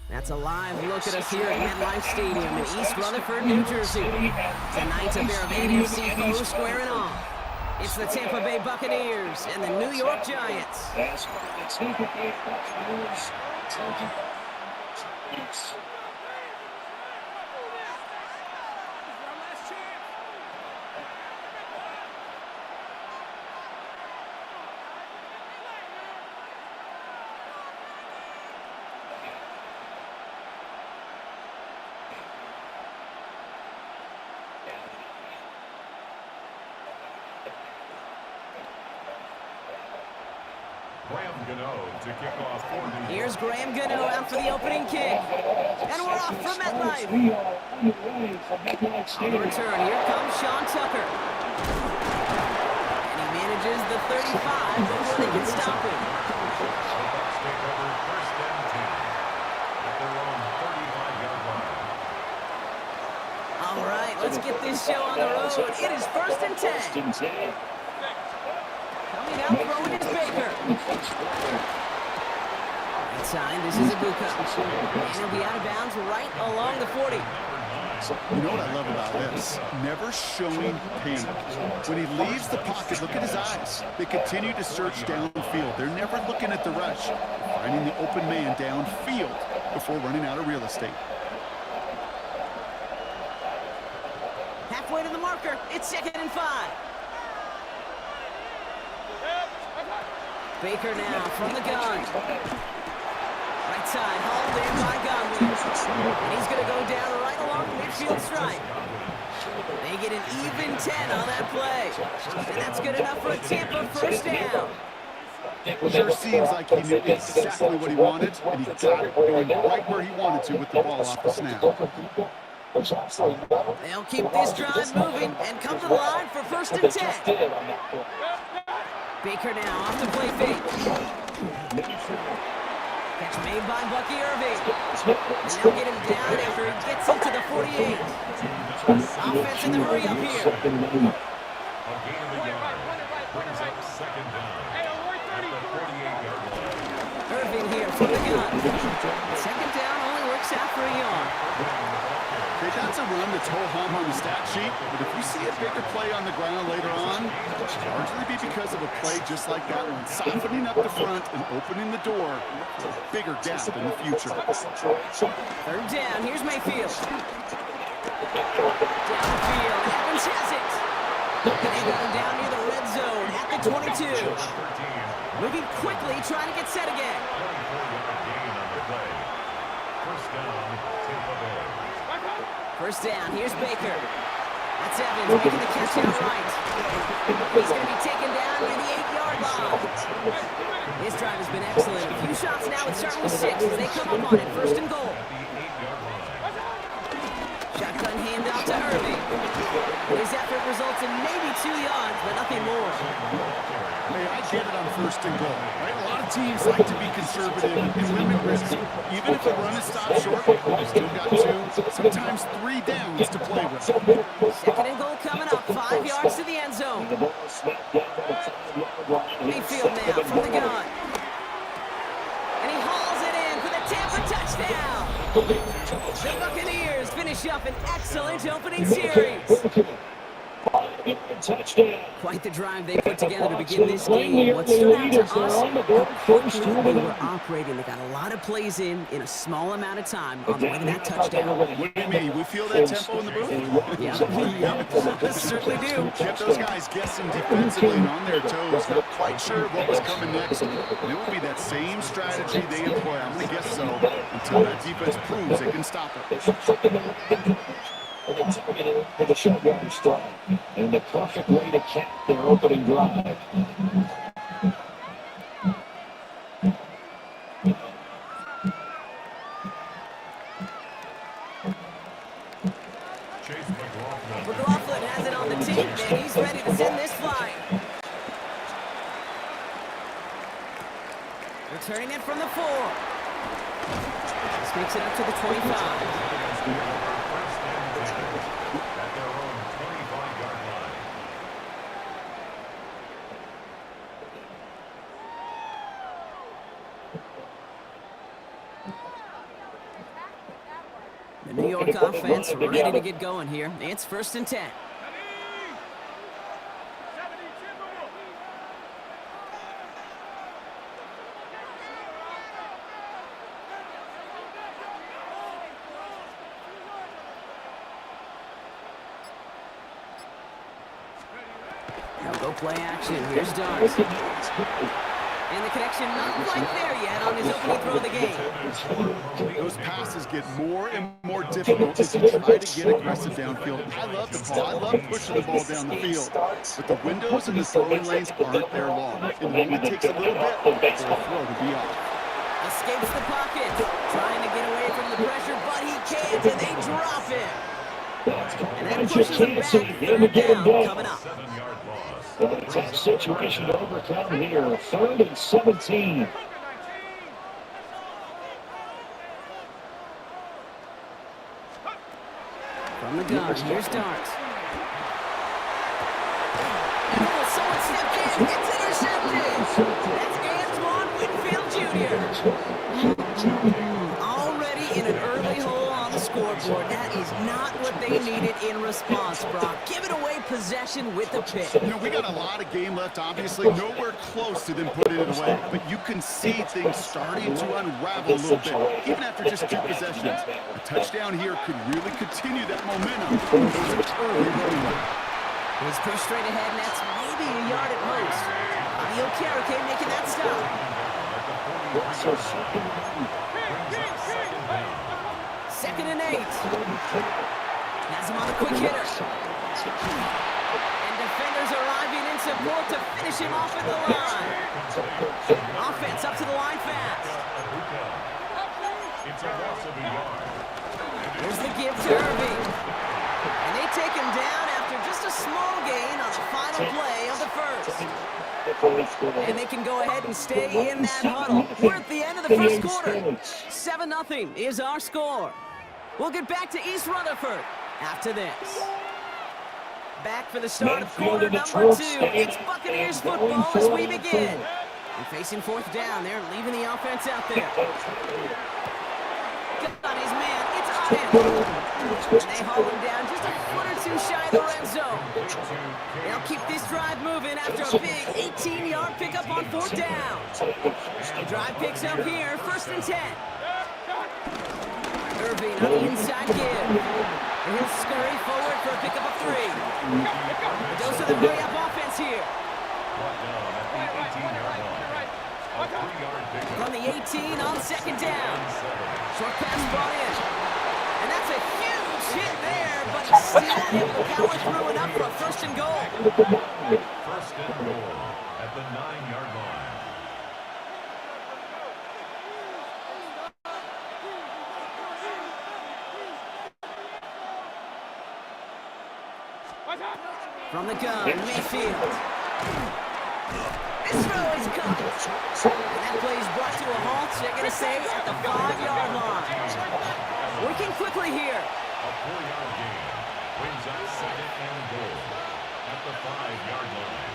That's a live look at us here at MetLife Stadium in East Rutherford, New Jersey. Tonight, a pair of AFC foes squaring off. It's the Tampa Bay Buccaneers and the New York Giants. Here's Graham Gano out for the opening kick. And we're off from MetLife. On the return, here comes Sean Tucker. And he manages the 35 before they can stop him. All right, let's get this show on the road. It is 1st and 10. Coming out, throwing it is Baker. Inside, this is Ibuka. And he'll be out of bounds right along the 40. You know what I love about this? Never showing panic. When he leaves the pocket, look at his eyes. They continue to search downfield. They're never looking at the rush. Finding the open man downfield before running out of real estate. Halfway to the marker. It's 2nd and 5. Baker now from the gun. Right side, hauled in by Godwin. And he's going to go down right along the midfield stripe. They get an even 10 on that play. And that's good enough for a Tampa 1st down. Sure seems like he knew exactly what he wanted, and he got it going right where he wanted to with the ball off the snap. They'll keep this drive moving and come to the line for 1st and 10. Baker now off the play fake. Catch made by Bucky Irving. And they'll get him down after he gets into the 48. Offense in the hurry up here. Irving here from the gun. 2nd down only works out for a yard. Okay, that's a run that's ho-hum on the stat sheet, but if you see a bigger play on the ground later on, it'll largely be because of a play just like that one, softening up the front and opening the door for a bigger gap in the future. 3rd down, here's Mayfield. Downfield, Evans has it. They got him down near the red zone at the 22. Moving quickly, trying to get set again. 1st down, here's Baker. That's Evans making the catch out right. He's going to be taken down near the 8-yard line. His drive has been excellent. A few shots now, it's starting with 6 as they come up on it. First and goal. Shotgun handoff to Irving. His effort results in maybe 2 yards, but nothing more. Hey, I get it on first and goal, right? A lot of teams like to be conservative and limit risk. Even if the run is stopped short, they've still got 2, sometimes 3 downs to play with. Second and goal coming up, 5 yards to the end zone. Mayfield now from the gun. And he hauls it in for the Tampa touchdown. The Buccaneers finish up an excellent opening series. Quite the drive they put together to begin this game. What stood out to us, how quickly they were operating. They got a lot of plays in a small amount of time on the way to that touchdown. What do you mean? We feel that tempo in the booth? Yeah, certainly do. Kept those guys guessing defensively and on their toes. Not quite sure what was coming next. And it will be that same strategy they employ. I'm going to guess so until that defense proves they can stop it. For the shotgun strike, and the perfect way to cap their opening drive. McLaughlin has it on the team, and he's ready to send this flying. Returning it from the 4. This makes it up to the 25. The New York offense ready to get going here. It's 1st and 10. Now go play action. Here's Darts. And the connection not quite there yet on his opening throw of the game. Those passes get more and more difficult as you try to get aggressive downfield. I love the ball. I love pushing the ball down the field. But the windows and the throwing lanes aren't there long. It only takes a little bit for a throw to be off. Escapes the pocket. Trying to get away from the pressure, but he can't, and they drop him. And that pushes him back. 3rd down coming up. It's a situation to overcome here. 3rd and 17. From the gun, here's Darts. Oh, someone stepped in. It's intercepted. That's Antoine Winfield Jr. Already in an early hole on the scoreboard. That is not what they needed in response, Brock. Giving away possession with the pick. You know, we got a lot of game left, obviously. Nowhere close to them putting it away. But you can see things starting to unravel a little bit, even after just 2 possessions. A touchdown here could really continue that momentum. It was an early running. He's pushed straight ahead, and that's maybe a yard at most. Arkay making that stop. 2nd and 8. Has him on a quick hitter. And defenders arriving in support to finish him off at the line. Offense up to the line fast. Here's the give to Irving. And they take him down after just a small gain on the final play of the 1st. And they can go ahead and stay in that huddle. We're at the end of the 1st quarter. 7-0 is our score. We'll get back to East Rutherford after this. Back for the start of quarter number 2. It's Buccaneers football as we begin. And facing 4th down, they're leaving the offense out there. Got his man, it's Ian. And they haul him down just a foot or 2 shy of the red zone. They'll keep this drive moving after a big 18-yard pickup on 4th down. The drive picks up here, 1st and 10. Irving on the inside give. And he'll scurry forward for a pickup of 3. A dose of the hurry-up offense here. From the 18 on 2nd down. Short pass brought in. And that's a huge huge hit there, but still able to power through enough for a first and goal. First and goal at the 9-yard line. From the gun, Mayfield. This throw is caught. And that play is brought to a halt, they're going to say, at the 5-yard line. Working quickly here. A 4-yard gain brings up second and goal at the 5-yard line.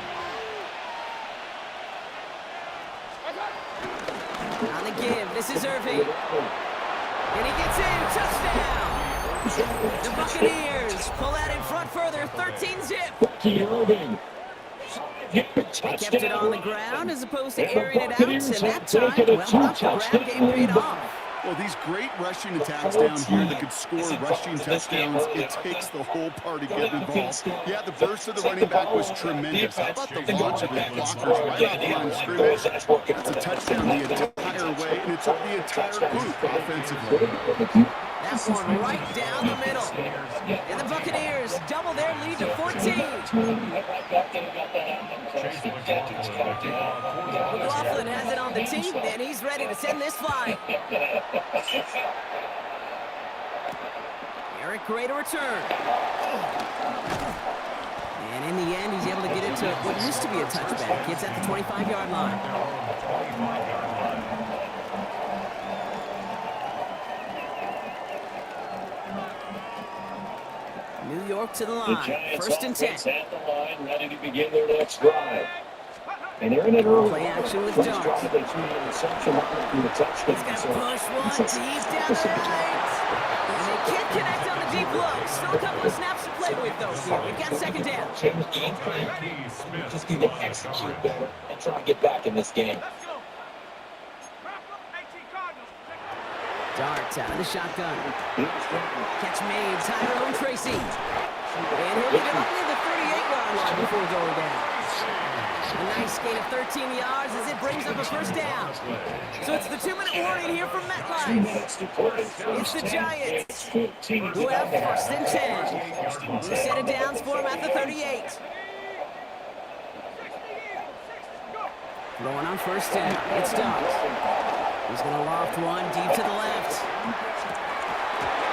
On the give, this is Irving. And he gets in, touchdown. The Buccaneers pull out in front further, 13-zip. They kept it on the ground as opposed to airing it out, and that time, well, the ground game paid off. Well, these great rushing attacks down here that could score rushing touchdowns, it takes the whole party getting involved. Yeah, the burst of the running back was tremendous. How about the launch of his blockers right off the line of scrimmage? That's a touchdown the entire way, and it took the entire group offensively. That one right down the middle. And the Buccaneers double their lead to 14. McLaughlin has it on the tee, and he's ready to send this flying. Eric Gray to return. And in the end, he's able to get it to what used to be a touchback. It's at the 25-yard line. New York to the line. First and 10. At the line, ready to begin their next drive. And they're in it early. Play action with Jones. He's got to push one deep down the right. And they can't connect on the deep look. Still a couple of snaps to play with, though, here. We've got second down. Just need to execute better and try to get back in this game. Dart out of the shotgun. Catch made. Tyrone Tracy. And he'll leave it only the 38-yard line before going down. A nice gain of 13 yards as it brings up a first down. So it's the 2-minute warning here from MetLife. It's the Giants who have first and 10. New set of downs for him at the 38. Throwing on first down. It's Dart. He's going to loft one deep to the left.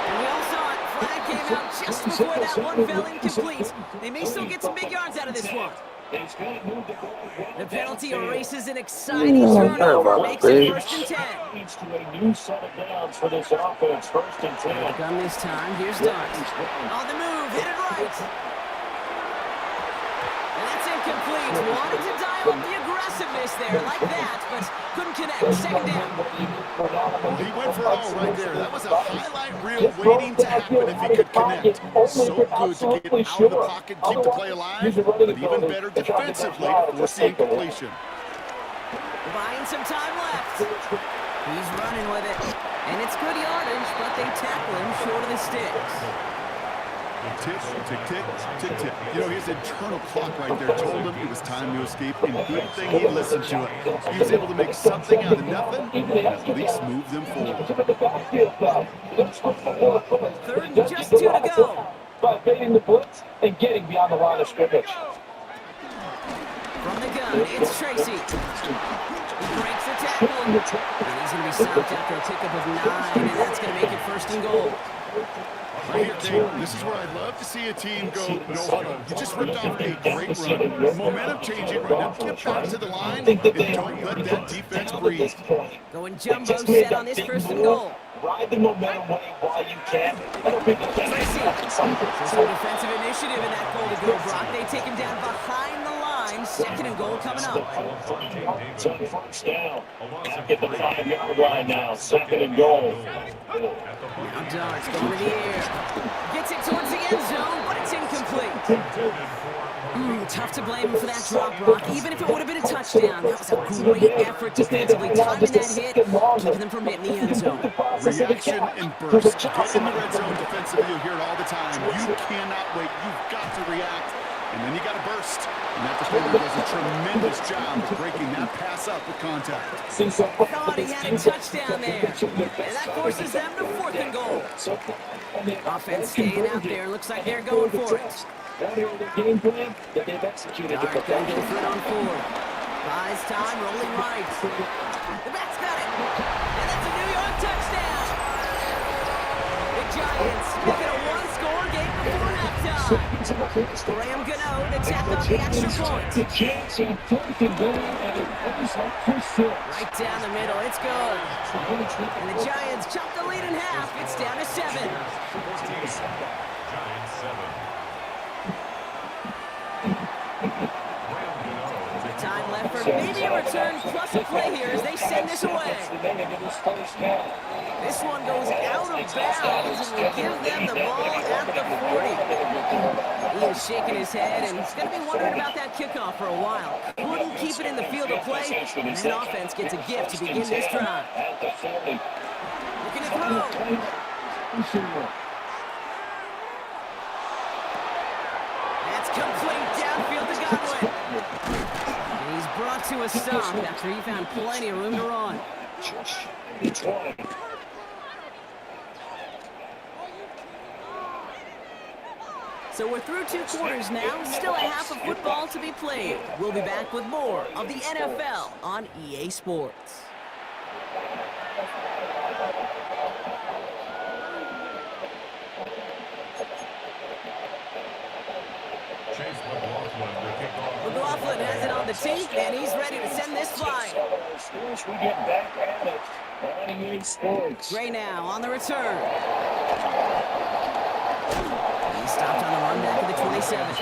And we all saw it. Flag came out just before that one fell incomplete. They may still get some big yards out of this one. The penalty erases an exciting turnover, makes it first and 10. A new set of downs for this offense, first and 10. Gun this time, here's Dart. On the move, hit it right. And that's incomplete. Wanted to dial up the aggressiveness there like that, but couldn't connect. Second down. He went for it all right there. That was a highlight reel waiting to happen if he could connect. So good to get out of the pocket, keep the play alive, but even better defensively to force the incompletion. Buying some time left. He's running with it. And it's good yardage, but they tackle him short of the sticks. Tick, tick, tick, tick, tick. You know, his internal clock right there told him it was time to escape, and good thing he listened to it. He was able to make something out of nothing and at least move them forward. Third and just 2 to go. By baiting the blitz and getting beyond the line of scrimmage. From the gun, it's Tracy. He breaks the tackle. And he's going to be stopped after a pickup of 9, and that's going to make it first and goal. Right here, Dave, this is where I'd love to see a team go no huddle. You just ripped off a great run. Momentum changing right now. Get back to the line and don't let that defense breathe. Going jumbo set on this first and goal. Ride the momentum wave while you can. Tracy. Some defensive initiative in that goal to go, Brock. They take him down behind the line. Second and goal coming up. So first down. Back at the 5-yard line now. Second and goal. Now Dart's going to the air. Gets it towards the end zone, but it's incomplete. Tough to blame him for that drop, Brock. Even if it would have been a touchdown, that was a great effort defensively, timing that hit, keeping them from hitting the end zone. Reaction and burst. Get in the red zone defensively. You'll hear it all the time. You cannot wait. You've got to react. And then you got to burst. And that defender does a tremendous job of breaking that pass up with contact. Thought he had a touchdown there. And that forces them to fourth and goal. Offense staying out there. Looks like they're going for it. Their game plan that they've executed. Arkay going to go for it on 4. Buys time, rolling right. The back's got it. And that's a New York touchdown. The Giants make it a one-score game before halftime. Graham Gano to tack on the extra point. The Giants have fourth and goal, and it goes like for 6. Right down the middle, it's good. And the Giants chop the lead in half. It's down to 7. Giants 7. Time left for maybe a return plus a play here as they send this away. This one goes out of bounds and will give them the ball at the 40. He is shaking his head and he's going to be wondering about that kickoff for a while. Couldn't keep it in the field of play, and the offense gets a gift to begin this drive. Looking to throw. That's complete downfield to Godwin. And he's brought to a stop after he found plenty of room to run. So we're through 2 quarters now, still a half of football to be played. We'll be back with more of the NFL on EA Sports. McLaughlin has it on the tee, and he's ready to send this flying. We get back at it on EA Sports. Gray now on the return. He stopped on the run back of the 27.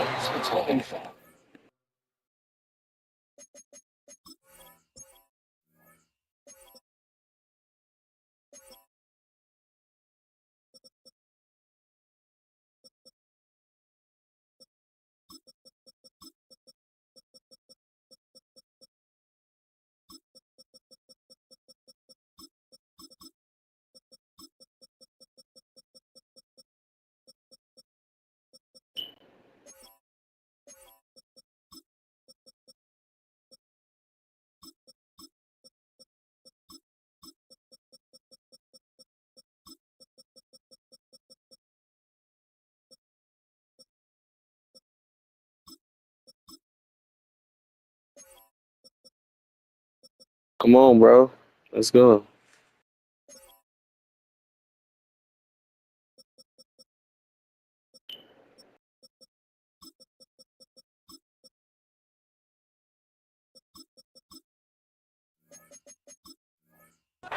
Come on, bro. Let's go.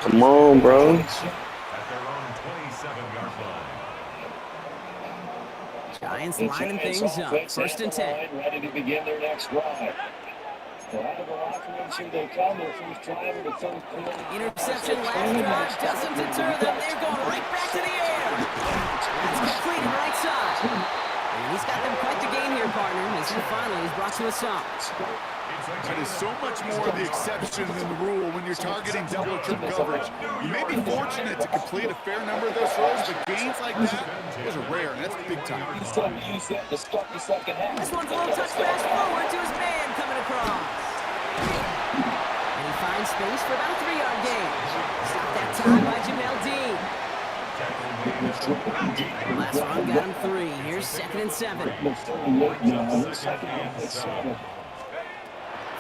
Come on, bro. At their own 27-yard line. Giants lining things up. 1st and 10. Ready to begin their next drive. Interception last drive doesn't deter them. They're going right back to the air. That's completed right side. And he's got them quite the game here, partner, as he finally is brought to a stop. That is so much more the exception than the rule when you're targeting double or triple coverage. You may be fortunate to complete a fair number of those throws, but gains like that, those are rare, and that's big time. This one's a little touch pass forward to his man coming across. And he finds space for about a 3-yard gain. Stop that time by Jamel Dean. Last run got him 3. Here's 2nd and 7.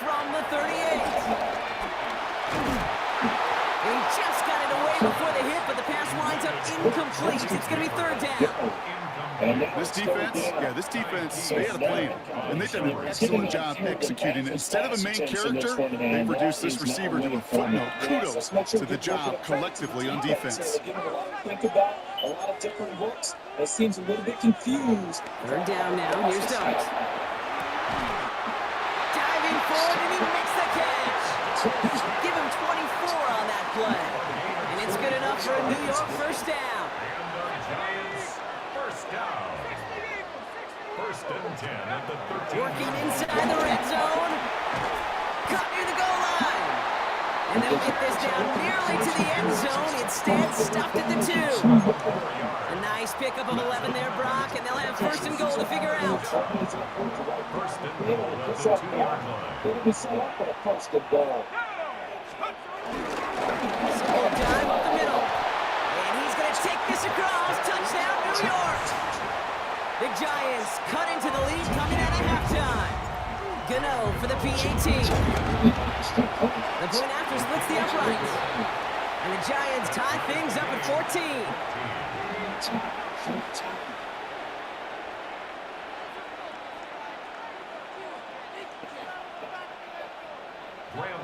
From the 38. He just got it away before the hit, but the pass winds up incomplete. It's going to be 3rd down. This defense, they had a plan, and they've done an excellent job executing it. Instead of a main character, they've reduced this receiver to a footnote. Kudos to the job collectively on defense. Think about a lot of different looks. It seems a little bit confused. 3rd down now. Here's Dogs. Diving forward, and he makes the catch. Give him 24 on that play. And it's good enough for a New York 1st down. First and 10 at the 13. Working inside the red zone. Cut near the goal line. And they'll get this down nearly to the end zone. Instead, stopped at the 2. A nice pickup of 11 there, Brock, and they'll have 1st and goal to figure out. First and goal at the 2-yard line. Small dive up the middle. And he's going to take this across. Giants cut into the lead coming out of halftime. Gano for the PAT. The point after splits the uprights. And the Giants tie things up at 14.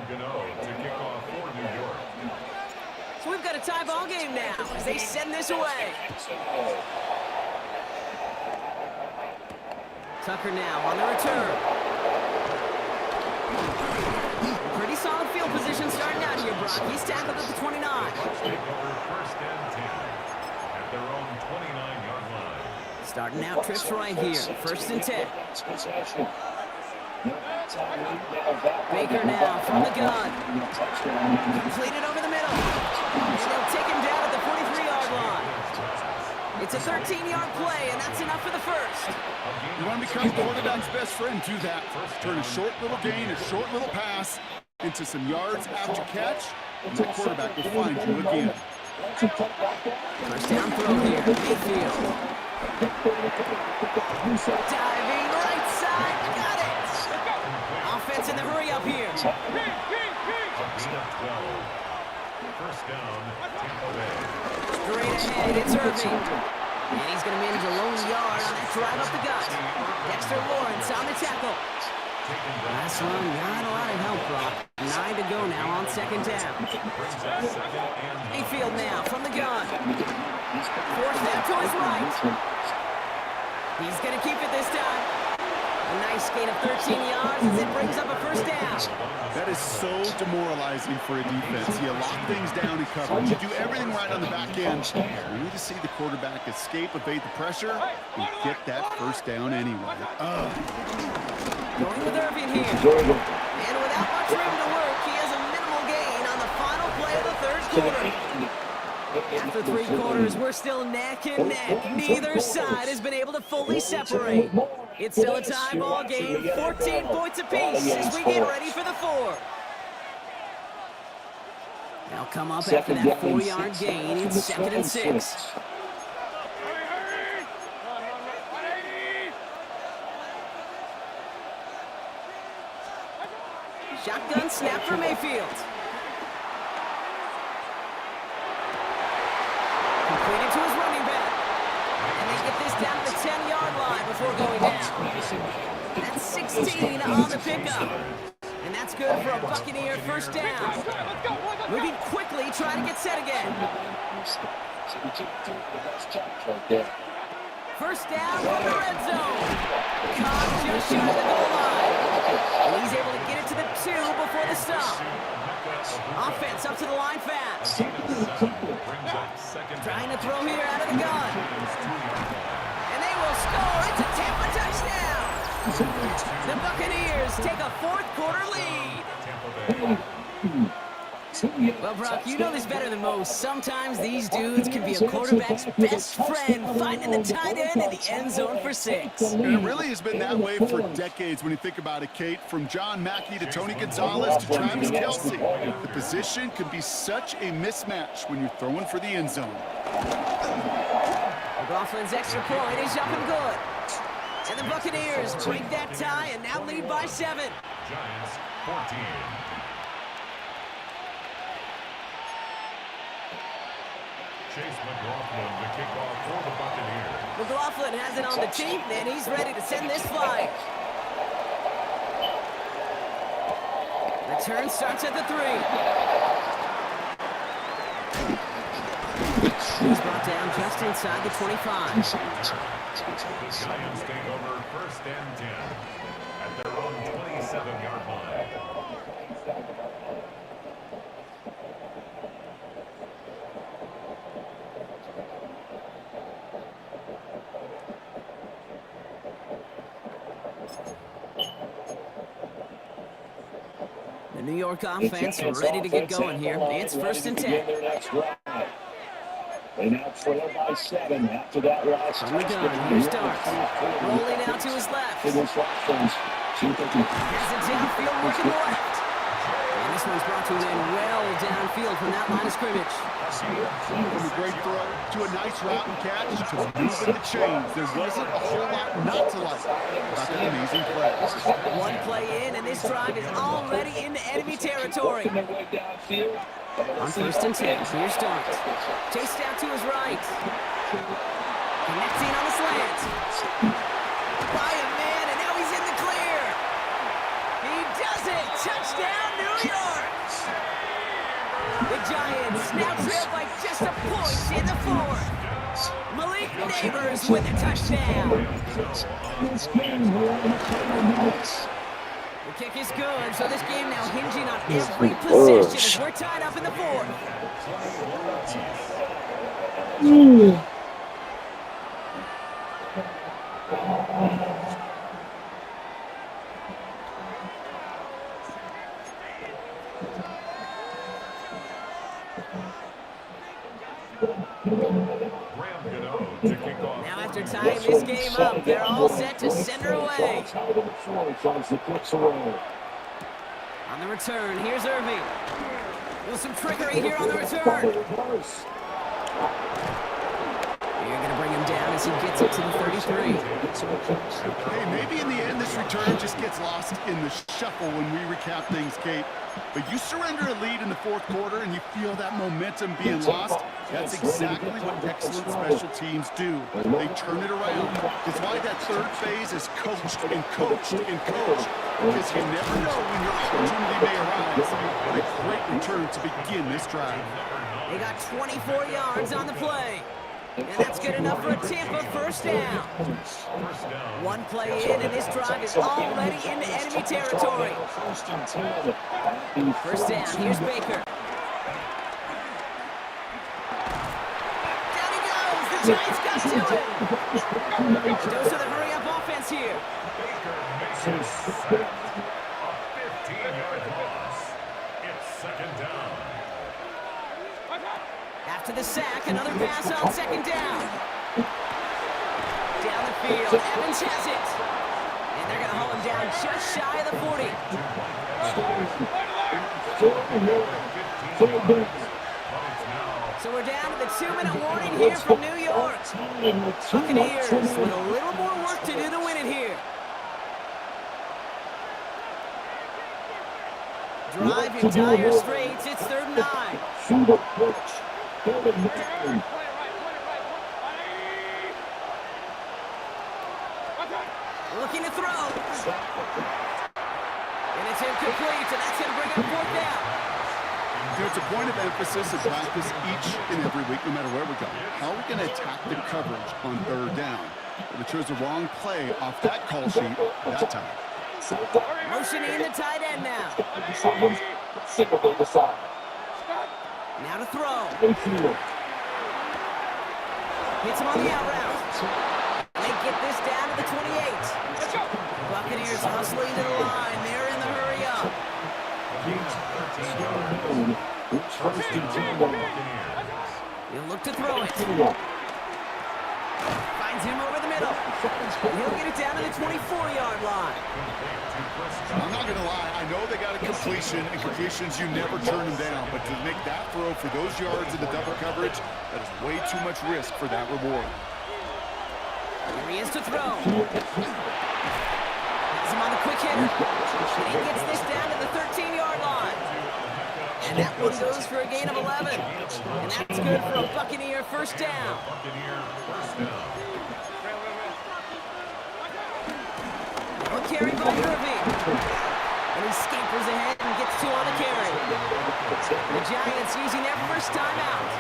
Gano to kick off for New York. So we've got a tie ball game now as they send this away. Tucker now on the return. Pretty solid field position starting out here, Brock. He's tackled at the 29. Take over first and 10 at their own 29-yard line. Starting out trips right here. First and 10. Baker now from the gun. Completed over the middle. And they'll take him down at the 43-yard line. It's a 13-yard play, and that's enough for the first. You want to become quarterback's best friend, do that. Turn a short little gain, a short little pass into some yards after catch, and the quarterback will find you again. First down throw here. Mayfield. Diving right side. Got it. Offense in the hurry up here. First down, Tampa Bay. Straight ahead, it's Irving. And he's going to manage a lone yard on that drive up the gut. Dexter Lawrence on the tackle. Last one, not a lot of help, Brock. 9 to go now on second down. Mayfield now from the gun. Forced that to his right. He's going to keep it this time. A nice gain of 13 yards as it brings up a first down. That is so demoralizing for a defense. You lock things down in coverage. You do everything right on the back end. You need to see the quarterback escape, evade the pressure, and get that first down anyway. Going with Irving here. And without much room to work, he has a minimal gain on the final play of the third quarter. After 3 quarters, we're still neck and neck. Neither side has been able to fully separate. It's still a tie ball game, 14 points apiece as we get ready for the fourth. They'll come up after that 4-yard gain. It's 2nd and 6. Shotgun snap for Mayfield. Completed to his running back. And they get this down to the 10-yard line before going down. That's 16 on the pickup. And that's good for a Buccaneer first down. Moving quickly, trying to get set again. First down from the red zone. Caught just shy of the goal line. And he's able to get it to the 2 before the stop. Offense up to the line fast. Trying to throw here out of the gun. And they will score. It's a Tampa touchdown. The Buccaneers take a 4th quarter lead. Well, Brock, you know this better than most. Sometimes these dudes can be a quarterback's best friend, finding the tight end in the end zone for 6. And it really has been that way for decades when you think about it, Kate. From John Mackey to Tony Gonzalez to Travis Kelce. The position can be such a mismatch when you're throwing for the end zone. McLaughlin's extra point is up and good. And the Buccaneers break that tie and now lead by 7. Giants 14. Chase McLaughlin, the kickoff for the Buccaneers. McLaughlin has it on the team, and he's ready to send this flying. Return starts at the 3. He's brought down just inside the 25. The Giants take over first and 10 at their own 27-yard line. The New York offense ready to get going here. It's first and 10. They now trail by 7 after that last From the gun, here starts. Rolling out to his left. Has it downfield working left. And this one's brought to an end well downfield from that line of scrimmage. From a great throw to a nice route and catch to moving the chains. There wasn't a whole lot not to like about that amazing play. One play in, and this drive is already into enemy territory. On 1st and 10, here's Dart. Chased out to his right. Connecting on the slant. By a man, and now he's in the clear. He does it! Touchdown, New York! The Giants now trail by just a point in the fourth. Malik Neighbors with a touchdown. The kick is good, so this game now hinging on every possession as we're tied up in the fourth. Now after tying this game up, they're all set to send her away. On the return, here's Irving. With some trickery here on the return. You're going to bring him down as he gets up to the 33. Hey, maybe in the end this return just gets lost in the shuffle when we recap things, Kate. But you surrender a lead in the fourth quarter and you feel that momentum being lost. That's exactly what excellent special teams do. They turn it around. It's why that third phase is coached and coached and coached. Because you never know when your opportunity may arise. What a great return to begin this drive. They got 24 yards on the play. And that's good enough for a Tampa first down. One play in, and this drive is already into enemy territory. First down, here's Baker. Down he goes. The Giants got to it. Dose of the hurry-up offense here. Baker makes a 15-yard loss. It's 2nd down. After the sack, another pass on 2nd down. Down the field, Evans has it. And they're going to hold him down just shy of the 40. So we're down to the 2-minute warning here from New York. Buccaneers with a little more work to do to win it here. Drive in dire straits, it's 3rd and 9. Looking to throw. And it's incomplete, and that's going to bring up 4th down. It's a point of emphasis in practice each and every week, no matter where we go. How are we going to attack the coverage on 3rd down? We chose the wrong play off that call sheet that time. Motioning the tight end now. Now to throw. Hits him on the out route. They get this down to the 28. Buccaneers hustling to the line. They're in the hurry up. He'll look to throw it. Finds him over the middle. He'll get it down to the 24-yard line. I'm not going to lie. I know they got a completion, and completions, you never turn them down. But to make that throw for those yards in the double coverage, that is way too much risk for that reward. Here he is to throw. Has him on the quick hitter. And he gets this down to the 13-yard line. And that one goes for a gain of 11. And that's good for a Buccaneer first down. Now a carry by Irving. And he scampers ahead and gets 2 on the carry. The Giants using their first timeout.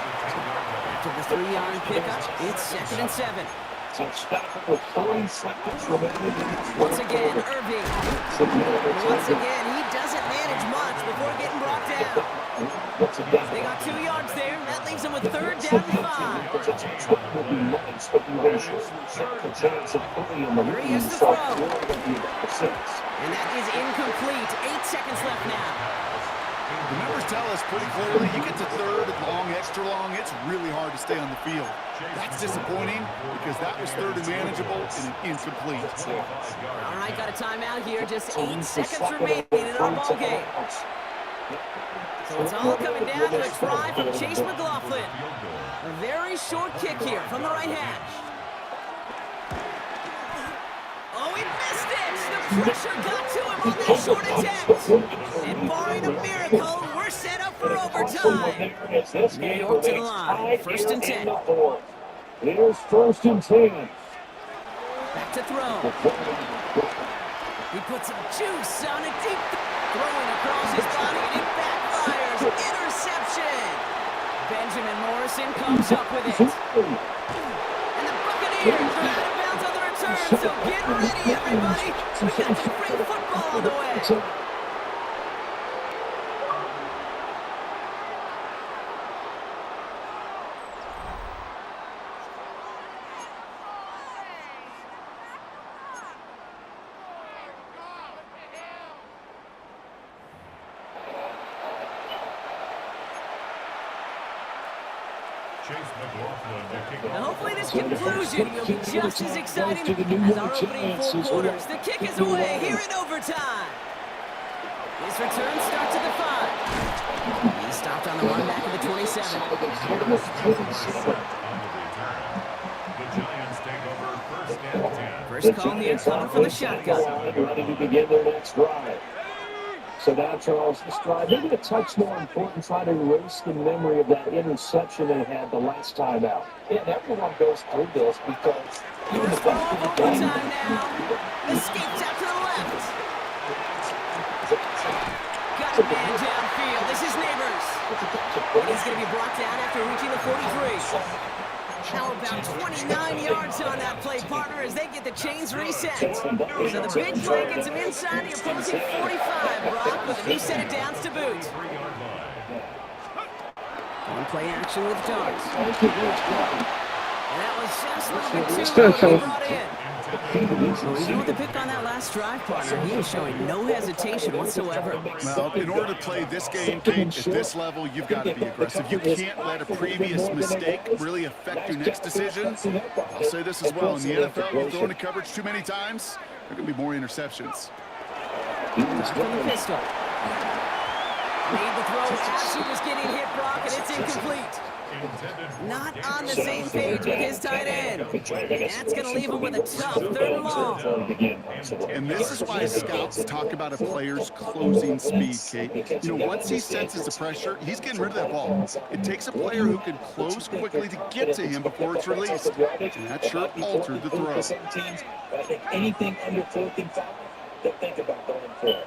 After the 3-yard pickup, it's 2nd and 7. Once again, Irving. Once again, he doesn't manage much before getting brought down. They got 2 yards there. That leaves them with 3rd down and 5. Here he is to throw. And that is incomplete. 8 seconds left now. The numbers tell us pretty clearly, you get to 3rd and long, extra long, it's really hard to stay on the field. That's disappointing because that was 3rd and manageable and an incomplete. All right, got a timeout here. Just 8 seconds remaining in our ball game. So it's all coming down to a try from Chase McLaughlin. A very short kick here from the right hash. Oh, he missed it! The pressure got to him on that short attempt. And barring a miracle, we're set up for overtime. New York to the line. First and 10. Here's first and 10. Back to throw. He puts some juice on a deep throwing across his body, and it backfires. Interception. Benjamin Morrison comes up with it. And the Buccaneers are out of bounds on the return, so get ready, everybody. We got some great football on the way. Now hopefully this conclusion will be just as exciting as our opening 4 quarters. The kick is away here in overtime. This return starts at the 5. He stopped on the run back of the 27. First call here, coming from the shotgun. Ready to begin their next drive. So now, Charles, this drive, maybe a touch more important, try to erase the memory of that interception they had the last time out. Yeah, and everyone goes through this because even the best of the game. Overtime now. Escapes out to the left. Got a man downfield. This is Neighbors. And he's going to be brought down after reaching the 43. How about 29 yards on that play, partner, as they get the chains reset. So the big play gets him inside the opposing 45, Brock, with a new set of downs to boot. On play action with Darts. And that was just number 2 that he brought in. Well, even with the pick on that last drive, partner, he was showing no hesitation whatsoever. Well, in order to play this game, Kate, at this level, you've got to be aggressive. You can't let a previous mistake really affect your next decision. I'll say this as well. In the NFL, you throw into coverage too many times, there are going to be more interceptions. From the pistol. Made the throw as he was getting hit, Brock, and it's incomplete. Not on the same page with his tight end. That's going to leave him with a tough 3rd and long. And this is why scouts talk about a player's closing speed, Kate. You know, once he senses the pressure, he's getting rid of that ball. It takes a player who can close quickly to get to him before it's released. And that sure altered the throw. I think anything under 4th and 5, they think about going for it.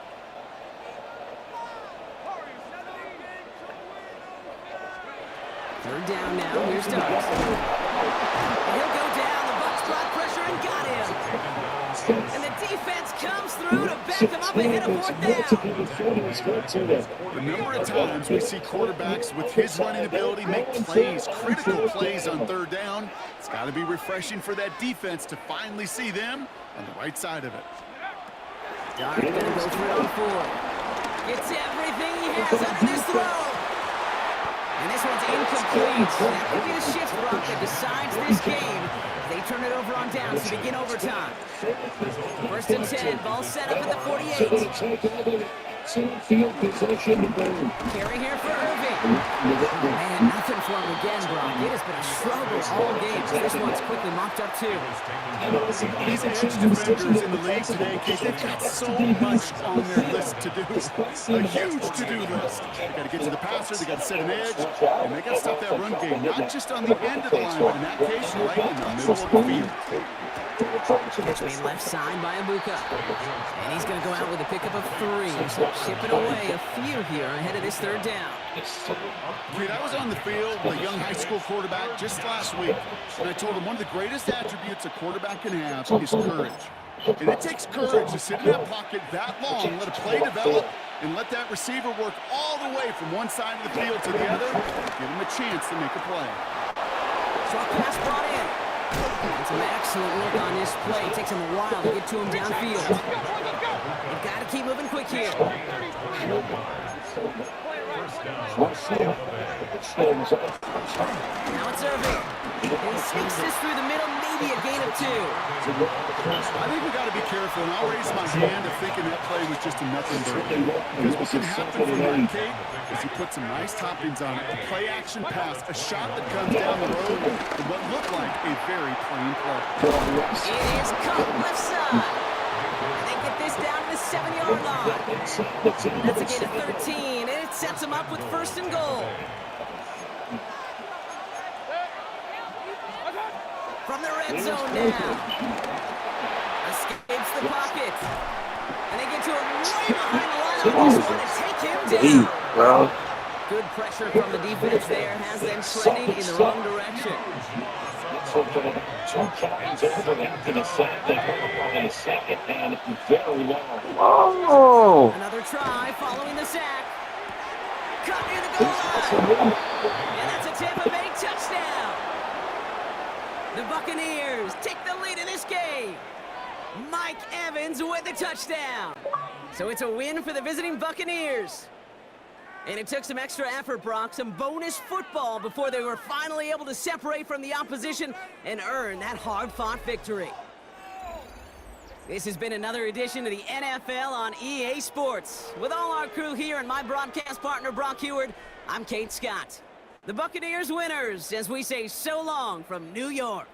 Third down now. Here's Douglas. He'll go down. The Bucs brought pressure and got him. And the defense comes through to back them up and hit a 4th down. The number of times we see quarterbacks with his running ability make plays, critical plays on 3rd down, it's got to be refreshing for that defense to finally see them on the right side of it. Dark going to go for it on 4. Gets everything he has under this throw. And this one's incomplete. That could be the shift, Brock, that decides this game. They turn it over on downs to begin overtime. First and 10, ball set up at the 48. Field position. Carry here for Irving. Man, nothing for him again, Brock. It has been a struggle all game. This one's quickly mocked up too. These edge defenders in the league today, Keith, they've got so much on their list to do. A huge to-do list. They got to get to the passer, they got to set an edge, and they got to stop that run game, not just on the end of the line, but in that case, right in the middle of the field. Catch made left side by Abuka. And he's going to go out with a pickup of 3. So chipping away a few here ahead of this 3rd down. Dude, I was on the field with a young high school quarterback just last week, and I told him one of the greatest attributes a quarterback can have is courage. And it takes courage to sit in that pocket that long, let a play develop, and let that receiver work all the way from one side of the field to the other, give him a chance to make a play. Short pass brought in. It's an excellent look on this play. It takes him a while to get to him downfield. They've got to keep moving quick here. First down. Now it's Irving. And he sneaks this through the middle, maybe a gain of 2. I think we got to be careful, and I'll raise my hand of thinking that play was just a nothing burger. Because what can happen from Arkay is he puts some nice toppings on it, a play action pass, a shot that comes down the road, and what looked like a very plain play. It is caught left side. And they get this down to the 7-yard line. That's a gain of 13, and it sets them up with 1st and goal. From the red zone now. Escapes the pocket. And they get to him right behind the line on this one and take him down. Well, Good pressure from the defense there has them trending in the wrong direction. Two counties over after the sack. They come up on a second and very long. oh, Another try following the sack. Cut near the goal line. And that's a Tampa Bay touchdown. The Buccaneers take the lead in this game. Mike Evans with the touchdown. So it's a win for the visiting Buccaneers. And it took some extra effort, Brock, some bonus football before they were finally able to separate from the opposition and earn that hard-fought victory. This has been another edition of the NFL on EA Sports. With all our crew here and my broadcast partner, Brock Heward, I'm Kate Scott. The Buccaneers winners, as we say so long from New York.